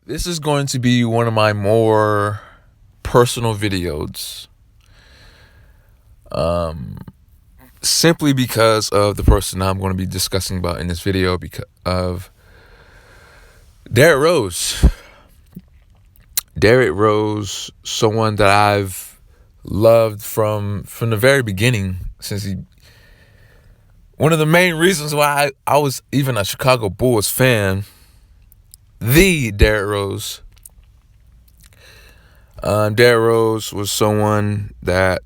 This is going to be one of my more personal videos. Simply because of the person I'm going to be discussing about in this video, because of Derrick Rose. Derrick Rose, someone that I've loved from the very beginning, since he. One of the main reasons why I was even a Chicago Bulls fan, the Derrick Rose. Derrick Rose was someone that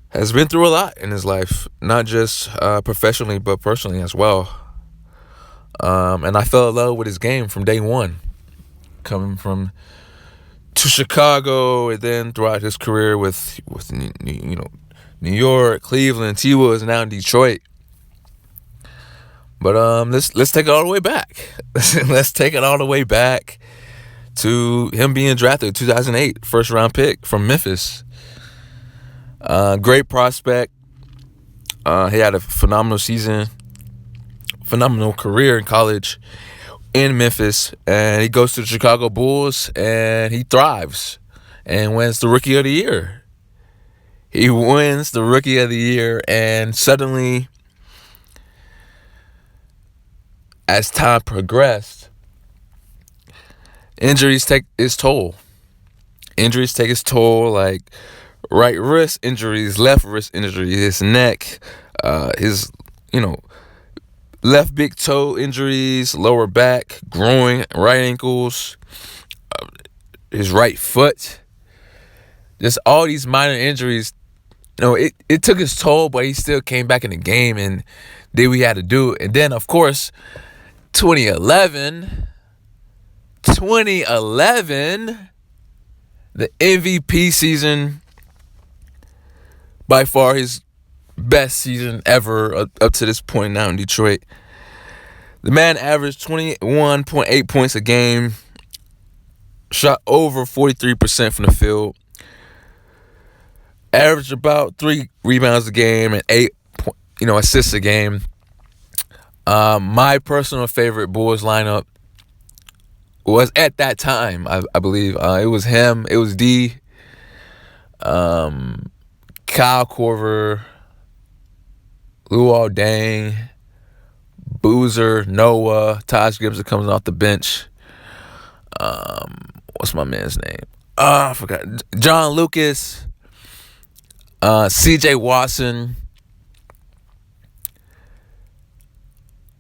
has been through a lot in his life, not just professionally, but personally as well. And I fell in love with his game from day one, coming from to Chicago, and then throughout his career with New York, Cleveland, T Wolves, and now in Detroit. But let's take it all the way back. Let's take it all the way back to him being drafted in 2008, first round pick from Memphis. Great prospect. He had a phenomenal season, phenomenal career in college in Memphis, and he goes to the Chicago Bulls and he thrives and wins the Rookie of the Year. He wins the Rookie of the Year, and suddenly, as time progressed, injuries take its toll. Injuries take its toll, like right wrist injuries, left wrist injury, his neck, his left big toe injuries, lower back, groin, right ankles, his right foot. Just all these minor injuries. It took its toll, but he still came back in the game and did what he had to do. And then, of course, 2011, the MVP season, by far his best season ever up to this point now in Detroit. The man averaged 21.8 points a game, shot over 43% from the field, averaged about 3 rebounds a game and 8 assists a game. My personal favorite Bulls lineup was at that time, I believe, it was him, it was D, Kyle Korver, Luol Deng, Boozer, Noah, Taj Gibson comes off the bench. What's my man's name? I forgot. John Lucas, CJ Watson.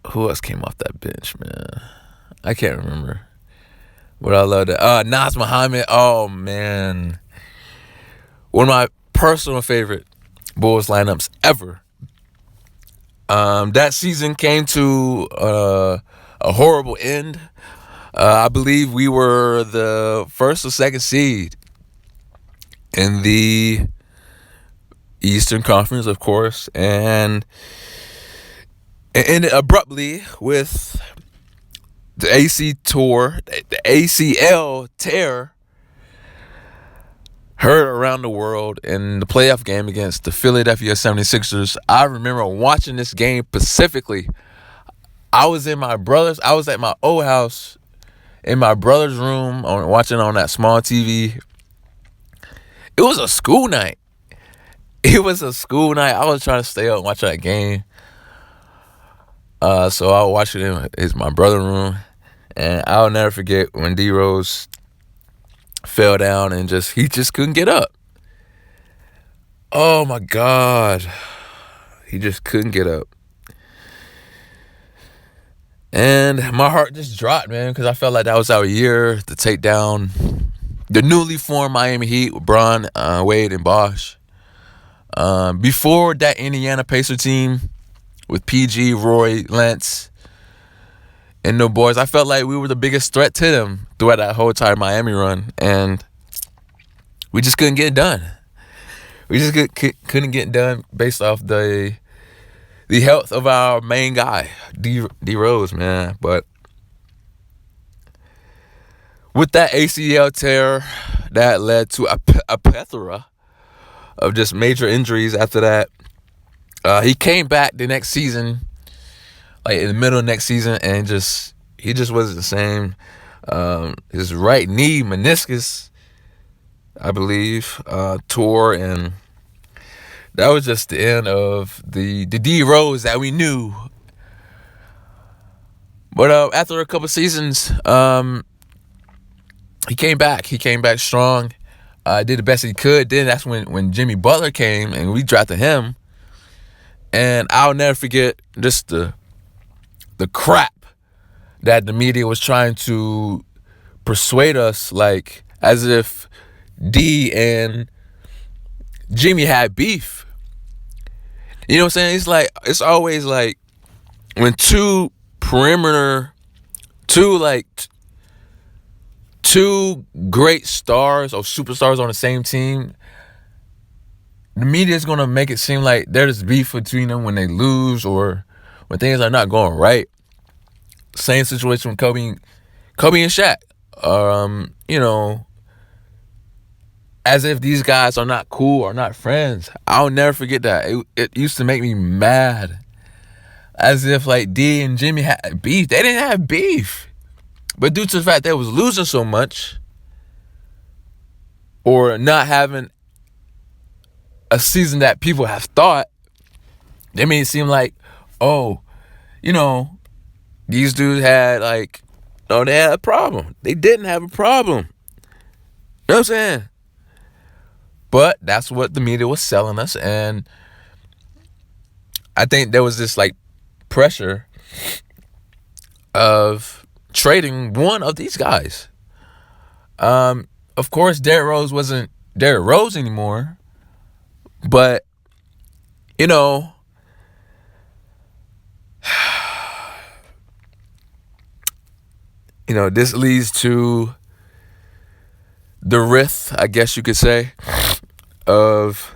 Who else came off that bench, man? I can't remember. But I love that. Naz Muhammad. Oh, man. One of my personal favorite Bulls lineups ever. That season came to a horrible end. I believe we were the first or second seed in the Eastern Conference, of course, and it ended abruptly with the the ACL tear, heard around the world in the playoff game against the Philadelphia 76ers. I remember watching this game specifically. I was at my old house in my brother's room watching on that small TV. It was a school night. I was trying to stay up and watch that game. So I watched it in my brother's room. And I'll never forget when D Rose fell down and he just couldn't get up. Oh my God. He just couldn't get up. And my heart just dropped, man, because I felt like that was our year to take down the newly formed Miami Heat with Bron, Wade, and Bosh. Before that Indiana Pacer team with PG, Roy, Lance, and the boys, I felt like we were the biggest threat to them throughout that whole entire Miami run, and we just couldn't get it done. We just couldn't get it done based off the health of our main guy, D Rose, man. But with that ACL tear, that led to a plethora of just major injuries after that. He came back the next season, like in the middle of next season, and just He just wasn't the same. His right knee meniscus, I believe, tore, and that was just the end of the D Rose that we knew. But after a couple seasons, he came back. He came back strong. Did the best he could. Then that's when Jimmy Butler came and we drafted him. And I'll never forget just the crap that the media was trying to persuade us, like as if D and Jimmy had beef. You know what I'm saying? It's always like when two great stars or superstars on the same team, the media is going to make it seem like there's beef between them when they lose or when things are not going right. Same situation with Kobe and Shaq. As if these guys are not cool or not friends. I'll never forget that. It used to make me mad. As if like D and Jimmy had beef. They didn't have beef. But due to the fact they was losing so much or not having a season that people have thought, they made it seem like, these dudes had they had a problem. They didn't have a problem. You know what I'm saying? But that's what the media was selling us, and I think there was this pressure of trading one of these guys. Of course, Derrick Rose wasn't Derrick Rose anymore, but this leads to the rift, I guess you could say, of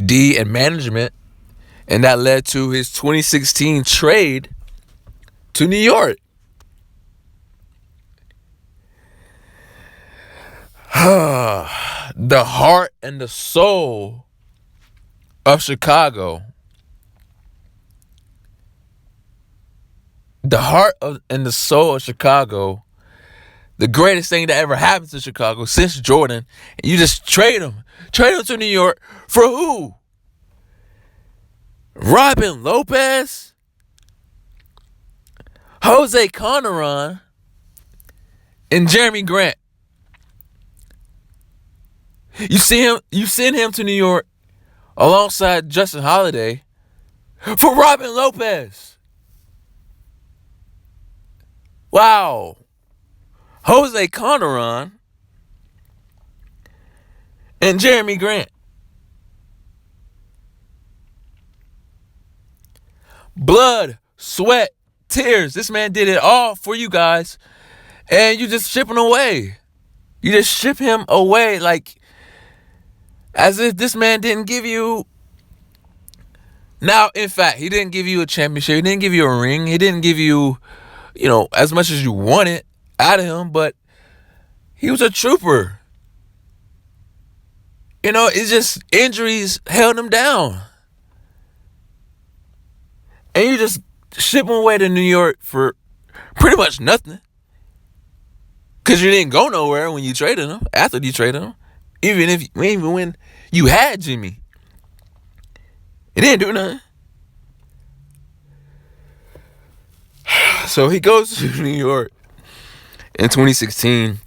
D and management, and that led to his 2016 trade to New York. The heart and the soul of Chicago. The heart and the soul of Chicago. The greatest thing that ever happened to Chicago since Jordan. And you just trade him. Trade him to New York for who? Robin Lopez? Jose Conaron? And Jeremy Grant. You send him to New York alongside Justin Holiday for Robin Lopez. Wow. Jose Conaron and Jeremy Grant. Blood, sweat, tears. This man did it all for you guys. And you just ship him away. You just ship him away as if this man didn't give you... Now, in fact, he didn't give you a championship. He didn't give you a ring. He didn't give you, as much as you wanted out of him, but he was a trooper. It's just injuries held him down. And you just ship him away to New York for pretty much nothing. Because you didn't go nowhere when you traded him, after you traded him. Even when you had Jimmy. It didn't do nothing. So he goes to New York in 2016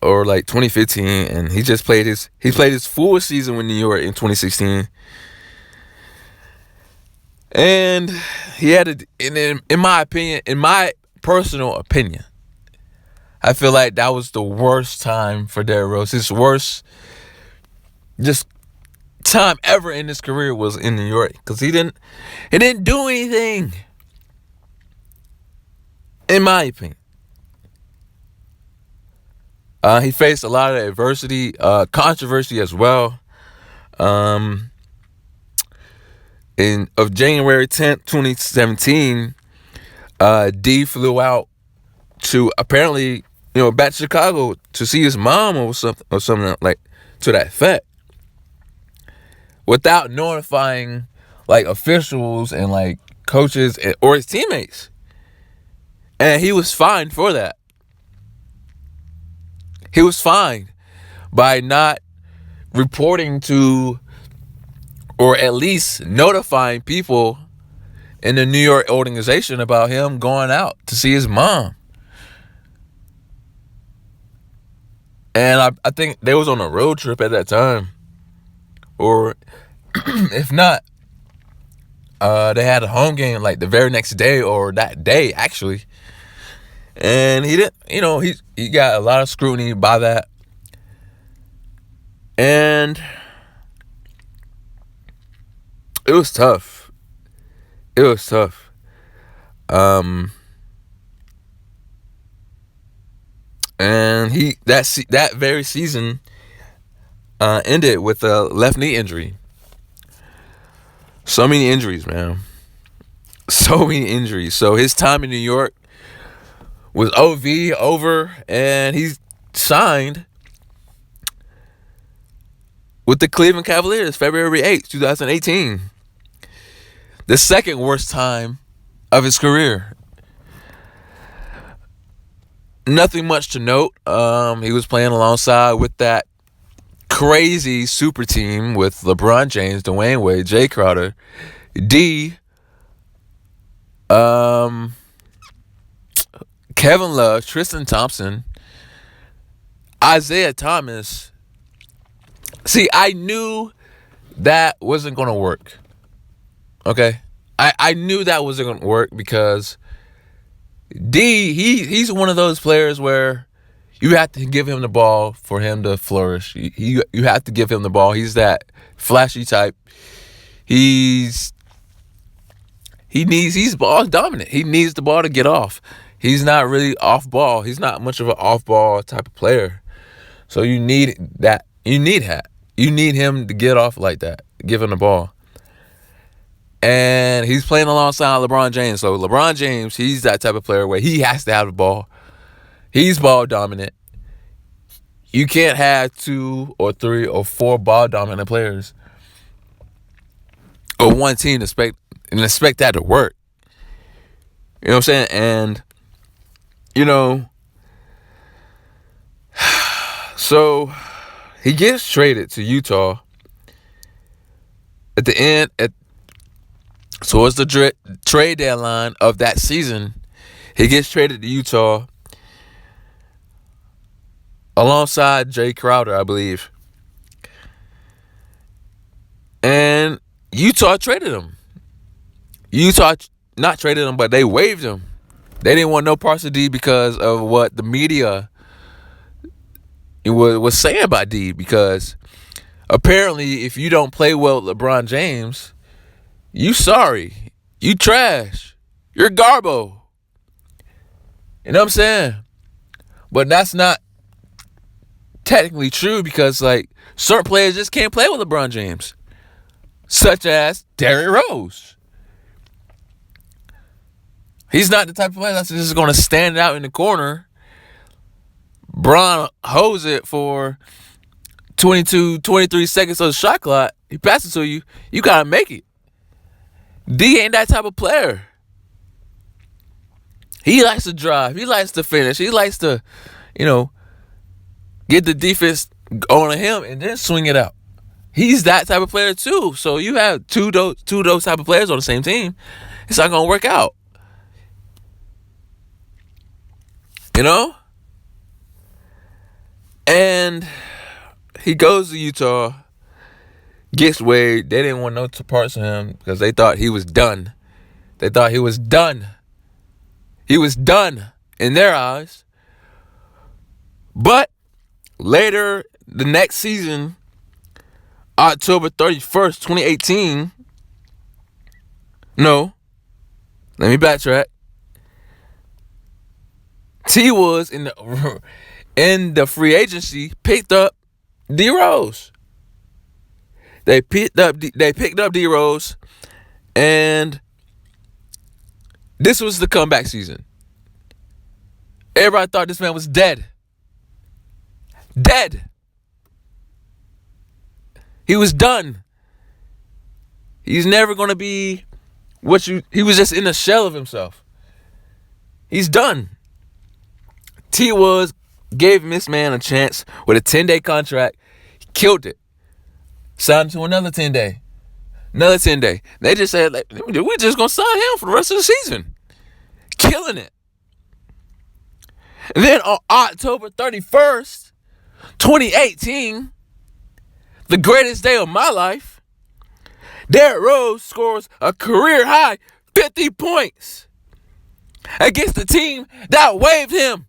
or 2015, and he played his full season with New York in 2016. And he had in my personal opinion, I feel like that was the worst time for Derrick Rose. His worst just time ever in his career was in New York, because he didn't do anything, in my opinion. He faced a lot of adversity, controversy as well. Of January 10th, 2017, D flew out to apparently, back to Chicago to see his mom or something to that effect, without notifying like officials and like coaches or his teammates. And he was fined for that. He was fined by not reporting to, or at least notifying people in the New York organization about him going out to see his mom. And I think they was on a road trip at that time. Or if not, they had a home game like the very next day or that day actually. And he didn't, he got a lot of scrutiny by that. And it was tough. It was tough. And that very season ended with a left knee injury. So many injuries, man. So many injuries. So his time in New York was over, and he signed with the Cleveland Cavaliers February 8th, 2018. The second worst time of his career. Nothing much to note. He was playing alongside with that crazy super team with LeBron James, Dwayne Wade, Jay Crowder, D, Kevin Love, Tristan Thompson, Isaiah Thomas. See, I knew that wasn't going to work. Okay? I knew that wasn't going to work because D, he's one of those players where you have to give him the ball for him to flourish. You have to give him the ball. He's that flashy type. He's ball dominant. He needs the ball to get off. He's not really off ball. He's not much of an off ball type of player. So you need that. You need that. You need him to get off like that. Give him the ball. And he's playing alongside LeBron James. So LeBron James, he's that type of player where he has to have the ball. He's ball dominant. You can't have 2 or 3 or 4 ball dominant players or one team expect that to work. You know what I'm saying? And so he gets traded to Utah at the end towards the trade deadline of that season. He gets traded to Utah alongside Jay Crowder, I believe. And Utah traded him. Utah not traded him, but they waived him. They didn't want no parts of D because of what the media was saying about D. Because apparently, if you don't play well with LeBron James, you sorry. You trash. You're garbo. You know what I'm saying? But that's not technically true because, like, certain players just can't play with LeBron James. Such as Derrick Rose. He's not the type of player that's just going to stand out in the corner. Bron hose it for 22, 23 seconds of the shot clock. He passes to you. You got to make it. D ain't that type of player. He likes to drive. He likes to finish. He likes to, get the defense on him and then swing it out. He's that type of player too. So you have two of those type of players on the same team. It's not going to work out. And he goes to Utah, gets Wade. They didn't want no parts of him because they thought he was done. They thought he was done. He was done in their eyes. But later, the next season, October 31st, 2018. No. Let me backtrack. T Woods in the free agency picked up D Rose. They picked up D Rose, and this was the comeback season. Everybody thought this man was dead. Dead. He was done. He's never going to be he was just in a shell of himself. He's done. T. Woods gave this man a chance with a 10-day contract. He killed it. Signed to another 10-day. Another 10-day. They just said, we're just going to sign him for the rest of the season. Killing it. And then on October 31st, 2018, the greatest day of my life, Derrick Rose scores a career-high 50 points against the team that waived him,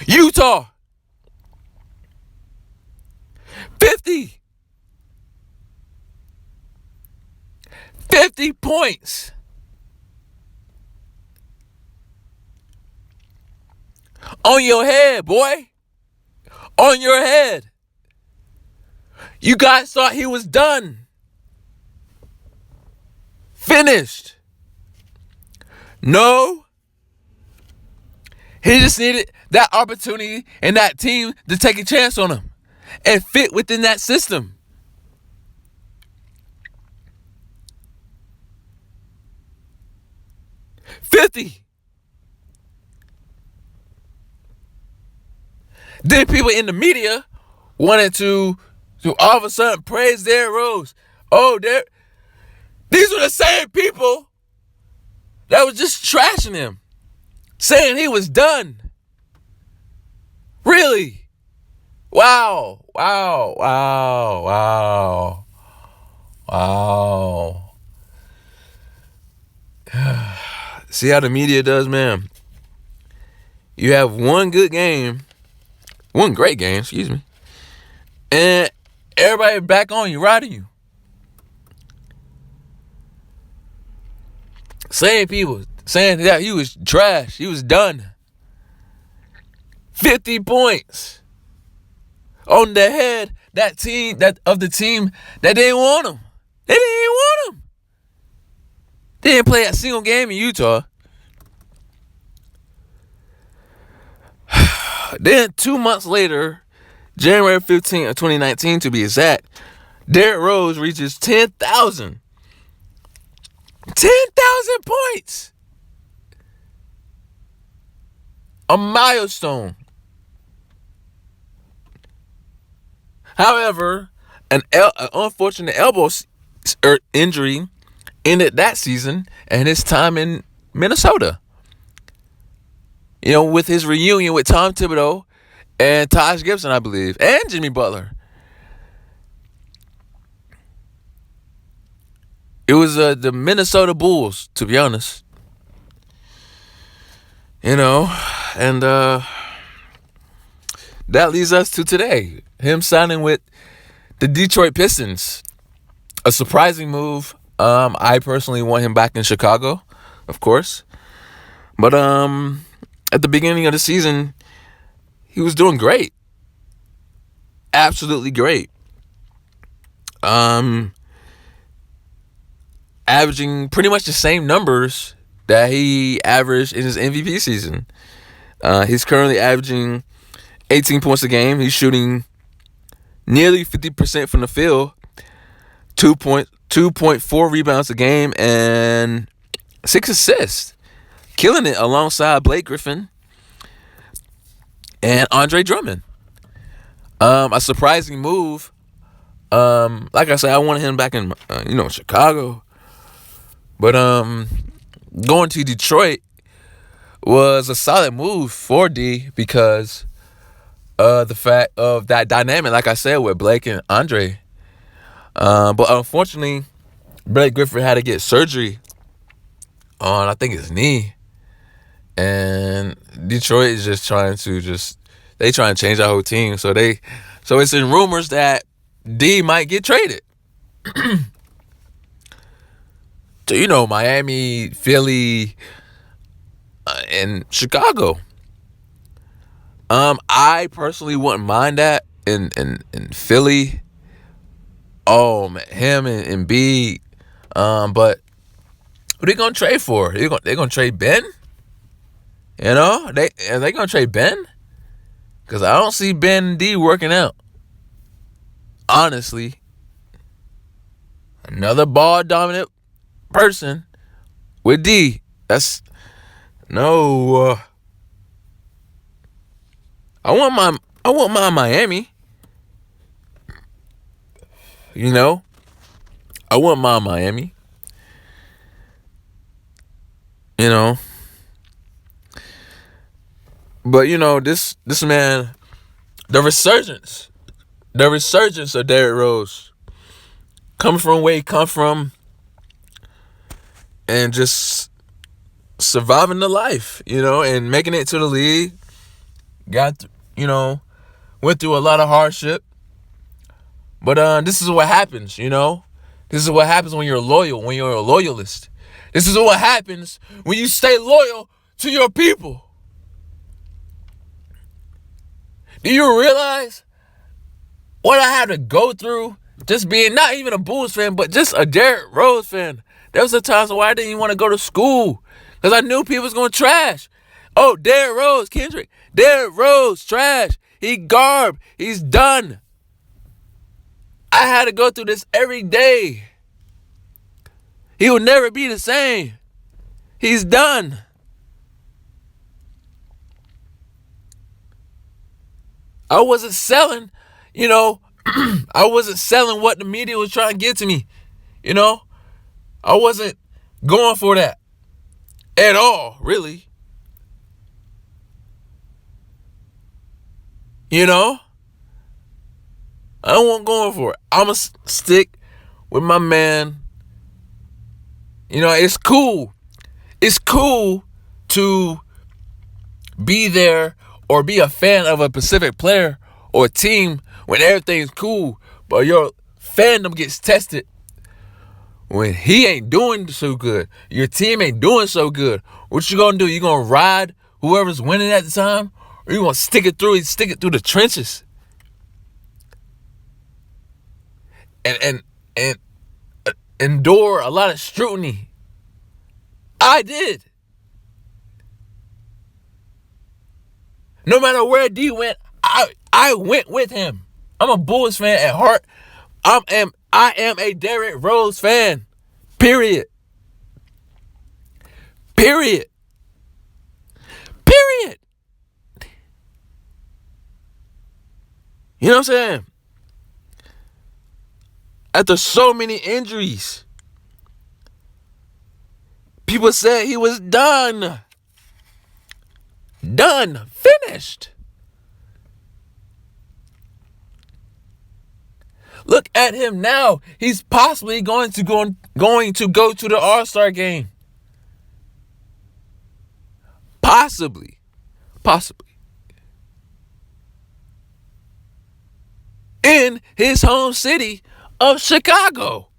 Utah. 50 points. On your head, boy. On your head. You guys thought he was done. Finished. No. He just needed that opportunity and that team to take a chance on him and fit within that system. $50. Then people in the media wanted to all of a sudden praise Derrick Rose. Oh, these were the same people that was just trashing him, saying he was done. Really? Wow. See how the media does, man. You have one great game, and everybody back on you, riding you. Same people saying that he was trash, he was done. 50 points on the head of the team that didn't want him. They didn't want him. They didn't play a single game in Utah. Then 2 months later, January 15th of 2019 to be exact, Derrick Rose reaches 10,000 points. A milestone. However, an unfortunate elbow injury ended that season and his time in Minnesota. You know, with his reunion with Tom Thibodeau and Taj Gibson, I believe, and Jimmy Butler. It was the Minnesota Bulls, to be honest. You know, and that leads us to today. Him signing with the Detroit Pistons. A surprising move. I personally want him back in Chicago, of course. But at the beginning of the season, he was doing great. Absolutely great. Averaging pretty much the same numbers that he averaged in his MVP season. He's currently averaging 18 points a game. He's shooting nearly 50% from the field, 2.4 rebounds a game, and 6 assists. Killing it alongside Blake Griffin and Andre Drummond. A surprising move. Like I said, I wanted him back in Chicago. But going to Detroit was a solid move for D because the fact of that dynamic, like I said, with Blake and Andre. But unfortunately, Blake Griffin had to get surgery on, I think, his knee. And Detroit is just trying to change that whole team. So it's in rumors that D might get traded. To, Miami, Philly, and Chicago. I personally wouldn't mind that in Philly. Oh man, him and Embiid. But who they gonna trade for? They gonna trade Ben? Are they gonna trade Ben? Because I don't see Ben and D working out. Honestly, Another ball dominant person with D. That's no. I want my Miami. You know, I want my Miami. You know, but this man, the resurgence of Derrick Rose, coming from where he come from, and just surviving the life, and making it to the league. Got, went through a lot of hardship. But this is what happens, This is what happens when you're loyal, when you're a loyalist. This is what happens when you stay loyal to your people. Do you realize what I had to go through just being not even a Bulls fan, but just a Derrick Rose fan? There was a time where I didn't even want to go to school because I knew people was going to trash. Oh, Derrick Rose, Kendrick. Derrick Rose, trash. He garb. He's done. I had to go through this every day. He will never be the same. He's done. I wasn't selling, I wasn't selling what the media was trying to get to me. I wasn't going for that at all, really. I wasn't going for it. I'm going to stick with my man. It's cool. It's cool to be there or be a fan of a specific player or a team when everything's cool, but your fandom gets tested when he ain't doing so good. Your team ain't doing so good. What you gonna do? You gonna ride whoever's winning at the time, or you gonna stick it through the trenches and endure a lot of scrutiny? I did. No matter where D went, I went with him. I'm a Bulls fan at heart. I am a Derrick Rose fan. Period. Period. Period. You know what I'm saying? After so many injuries, people said he was done. Done. Finished. Look at him now. He's possibly going to go to the All-Star game. Possibly. In his home city of Chicago.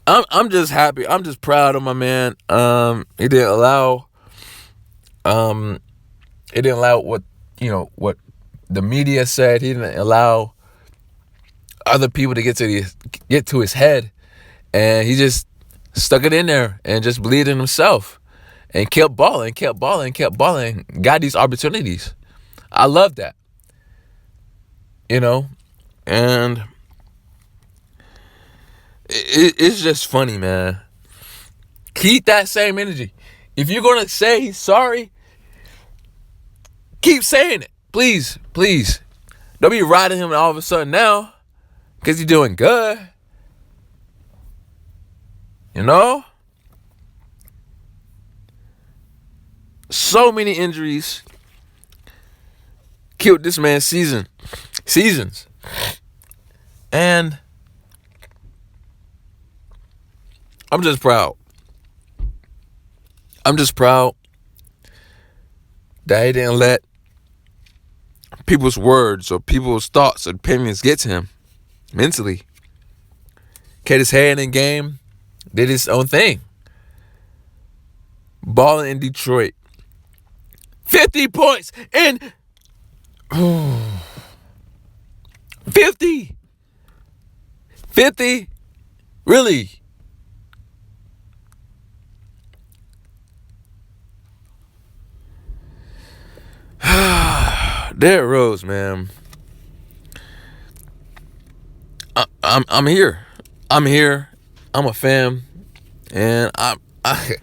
I'm just happy. I'm just proud of my man. He didn't allow what the media said. He didn't allow other people to get to his head, and he just stuck it in there and just believed in himself and kept balling, got these opportunities. I love that. And it's just funny, man. Keep that same energy. If you're going to say he's sorry, keep saying it. Please. Don't be riding him all of a sudden now because he's doing good. So many injuries killed this man's seasons. And I'm just proud. That he didn't let people's words or people's thoughts or opinions get to him mentally. Kept his head in game, did his own thing. Balling in Detroit. 50 points in 50. Really? Derrick Rose, man. I'm here. I'm here. I'm a fan, and I I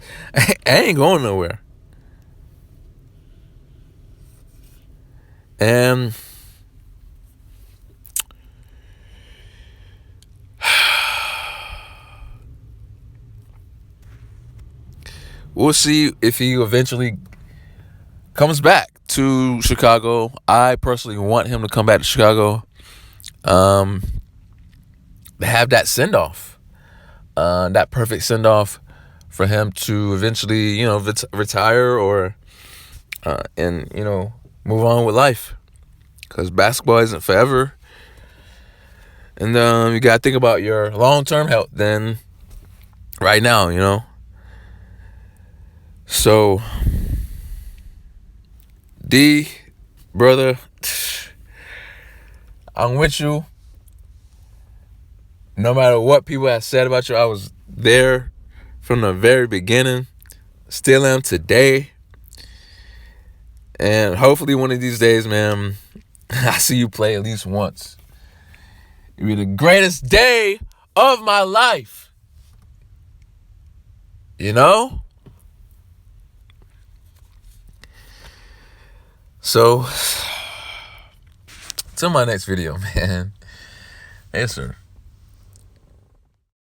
ain't going nowhere. And we'll see if he eventually comes back to Chicago. I personally want him to come back to Chicago. Um, have that send off, that perfect send off for him to eventually, retire or and move on with life. Because basketball isn't forever, and you gotta think about your long-term health. Then, right now. So, D, brother, I'm with you. No matter what people have said about you, I was there from the very beginning. Still am today. And hopefully one of these days, man, I see you play at least once. It'll be the greatest day of my life. You know? So, till my next video, man. Yes, sir.